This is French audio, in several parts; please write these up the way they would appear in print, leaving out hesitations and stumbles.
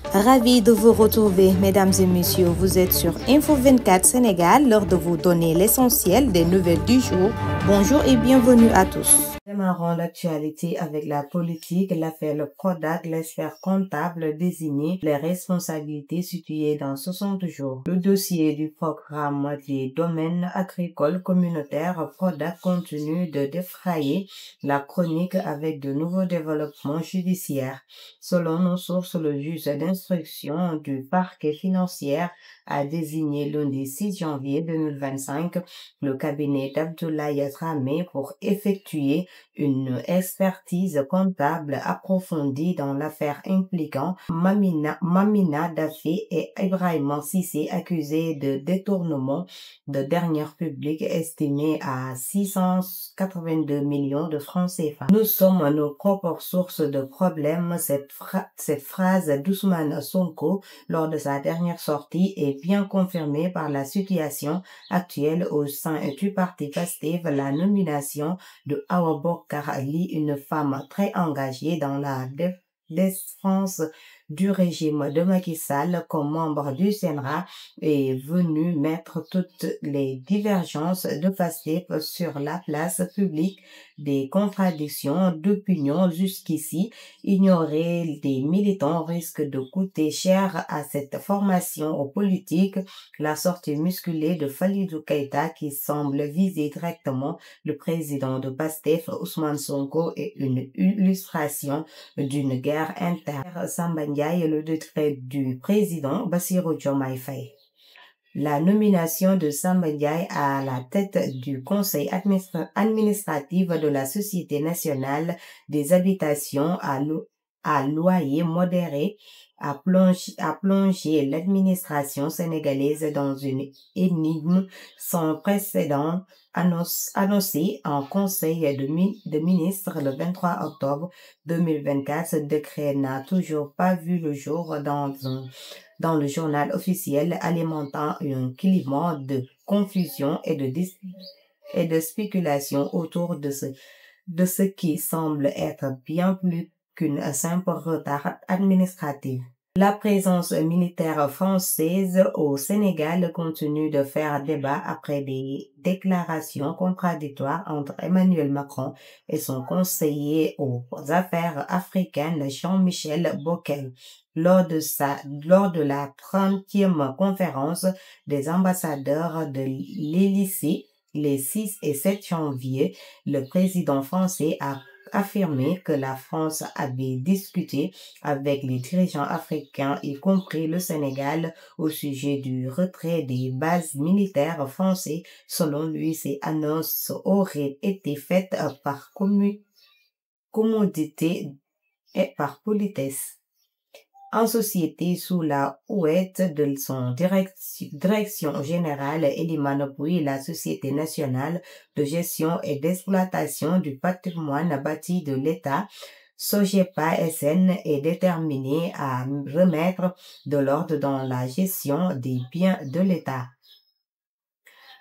Ravi de vous retrouver, mesdames et messieurs. Vous êtes sur Info 24 Sénégal, l'heure de vous donner l'essentiel des nouvelles du jour. Bonjour et bienvenue à tous. Démarrons l'actualité avec la politique, l'affaire Prodac, l'expert comptable désigné, les responsabilités situées dans 60 jours. Le dossier du programme des domaines agricoles communautaires Prodac continue de défrayer la chronique avec de nouveaux développements judiciaires. Selon nos sources, le juge d'instruction du parquet financier a désigné lundi 6 janvier 2025 le cabinet d'Abdoulaye Dramé pour effectuer une expertise comptable approfondie dans l'affaire impliquant Mamina Daffé et Ibrahima Cissé accusés de détournement de deniers publics estimé à 682 millions de francs CFA. Nous sommes nos propres sources de problèmes. Cette phrase d'Ousmane Sonko lors de sa dernière sortie est bien confirmée par la situation actuelle au sein du parti Pastef. La nomination de Awa Bokar Ali, une femme très engagée dans la défense du régime de Macky Sall comme membre du CNRA, est venue mettre toutes les divergences de Pastef sur la place publique. Des contradictions d'opinion jusqu'ici ignorées des militants risquent de coûter cher à cette formation politique. La sortie musculée de Falidou Keïta, qui semble viser directement le président de Pastef, Ousmane Sonko, est une illustration d'une guerre interne. Samba Ndiaye, le décret du président Bassirou Diomaye Faye. La nomination de Samba Ndiaye à la tête du conseil administratif de la Société nationale des habitations à loyer modéré a plongé l'administration sénégalaise dans une énigme sans précédent annoncé en conseil de ministres le 23 octobre 2024. Ce décret n'a toujours pas vu le jour dans le journal officiel, alimentant un climat de confusion et de spéculation autour de ce qui semble être bien plus qu'une simple retard administratif. La présence militaire française au Sénégal continue de faire débat après des déclarations contradictoires entre Emmanuel Macron et son conseiller aux affaires africaines Jean-Michel Bockel. Lors de la 30e conférence des ambassadeurs de l'Élysée, les 6 et 7 janvier, le président français a affirmé que la France avait discuté avec les dirigeants africains, y compris le Sénégal, au sujet du retrait des bases militaires françaises. Selon lui, ces annonces auraient été faites par commodité et par politesse. En société, sous la houlette de son direction générale, Elimane Pouy, la Société nationale de gestion et d'exploitation du patrimoine bâti de l'État, Sogepa SN, est déterminée à remettre de l'ordre dans la gestion des biens de l'État.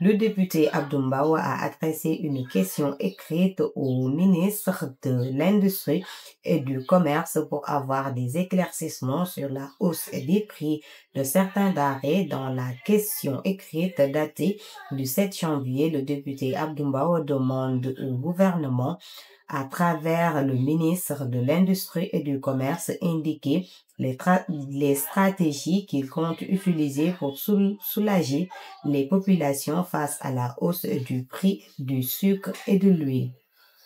Le député Abdoumbaou a adressé une question écrite au ministre de l'Industrie et du Commerce pour avoir des éclaircissements sur la hausse des prix de certains denrées. Dans la question écrite datée du 7 janvier, le député Abdoumbaou demande au gouvernement, à travers le ministre de l'Industrie et du Commerce, indiquer les stratégies qu'il compte utiliser pour soulager les populations face à la hausse du prix du sucre et de l'huile.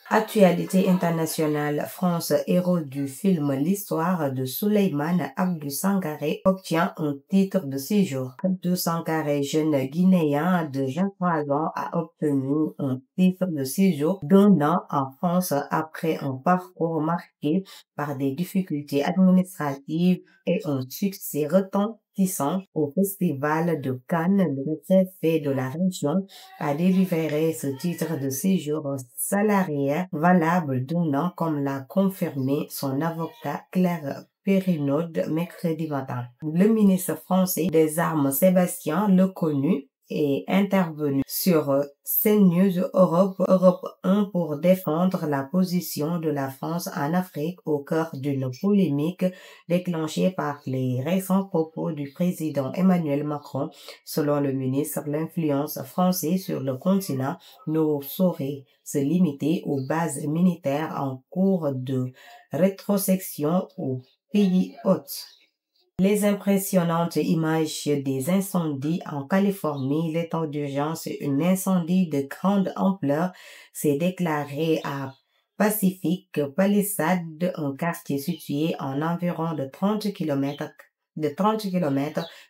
Actualité internationale, France, héros du film L'histoire de Souleymane Abdou Sangaré, obtient un titre de séjour. Abdou Sangaré, jeune Guinéen de 23 ans, a obtenu un titre de séjour d'1 an en France après un parcours marqué par des difficultés administratives et un succès retentissant au Festival de Cannes. Le préfet de la région a délivré ce titre de séjour salarié valable d'1 an, comme l'a confirmé son avocat Claire Périnaud mercredi matin. Le ministre français des Armes Sébastien Lecornu est intervenu sur CNews Europe 1 pour défendre la position de la France en Afrique au cœur d'une polémique déclenchée par les récents propos du président Emmanuel Macron. Selon le ministre, l'influence française sur le continent ne saurait se limiter aux bases militaires en cours de rétrocession aux pays hôtes. Les impressionnantes images des incendies en Californie, l'état d'urgence, un incendie de grande ampleur s'est déclaré à Pacific Palisades, un quartier situé en environ de 30 kilomètres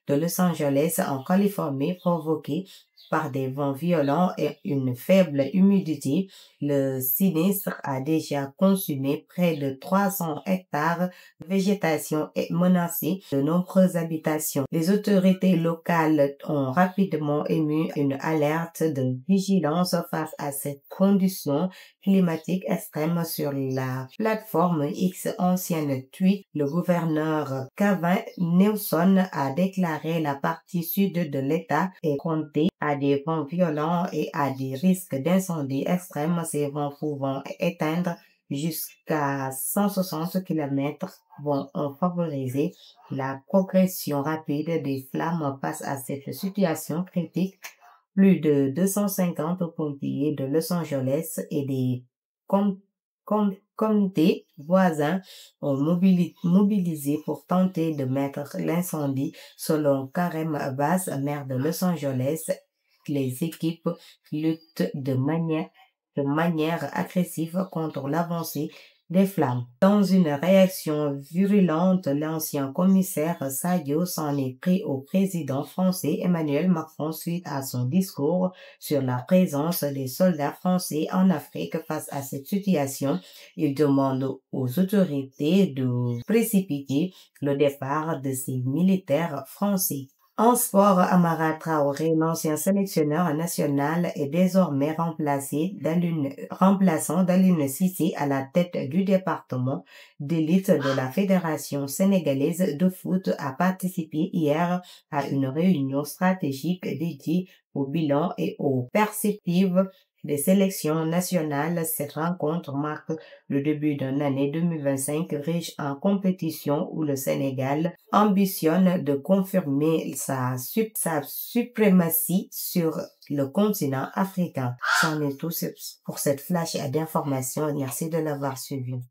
de Los Angeles en Californie, provoqué par des vents violents et une faible humidité. Le sinistre a déjà consumé près de 300 hectares de végétation et menacé de nombreuses habitations. Les autorités locales ont rapidement émis une alerte de vigilance face à cette condition climatique extrême. Sur la plateforme X, ancienne Twitter, le gouverneur Gavin Newsom a déclaré la partie sud de l'État est confrontée à des vents violents et à des risques d'incendie extrêmes, ces vents pouvant éteindre jusqu'à 160 km vont favoriser la progression rapide des flammes. Face à cette situation critique, plus de 250 pompiers de Los Angeles et des comités voisins ont mobilisé pour tenter de mettre l'incendie. Selon Karen Bass, maire de Los Angeles, les équipes luttent de manière agressive contre l'avancée des flammes. Dans une réaction virulente, l'ancien commissaire Sadio s'en est pris au président français Emmanuel Macron suite à son discours sur la présence des soldats français en Afrique. Face à cette situation, il demande aux autorités de précipiter le départ de ces militaires français. En sport, Amara Traoré, l'ancien sélectionneur national, est désormais remplaçant d'Aliou Cissé à la tête du département d'élite de la Fédération sénégalaise de foot, a participé hier à une réunion stratégique dédiée au bilan et aux perspectives des sélections nationales. Cette rencontre marque le début d'une année 2025 riche en compétition où le Sénégal ambitionne de confirmer sa suprématie sur le continent africain. C'en est tout pour cette flash d'informations. Merci de l'avoir suivi.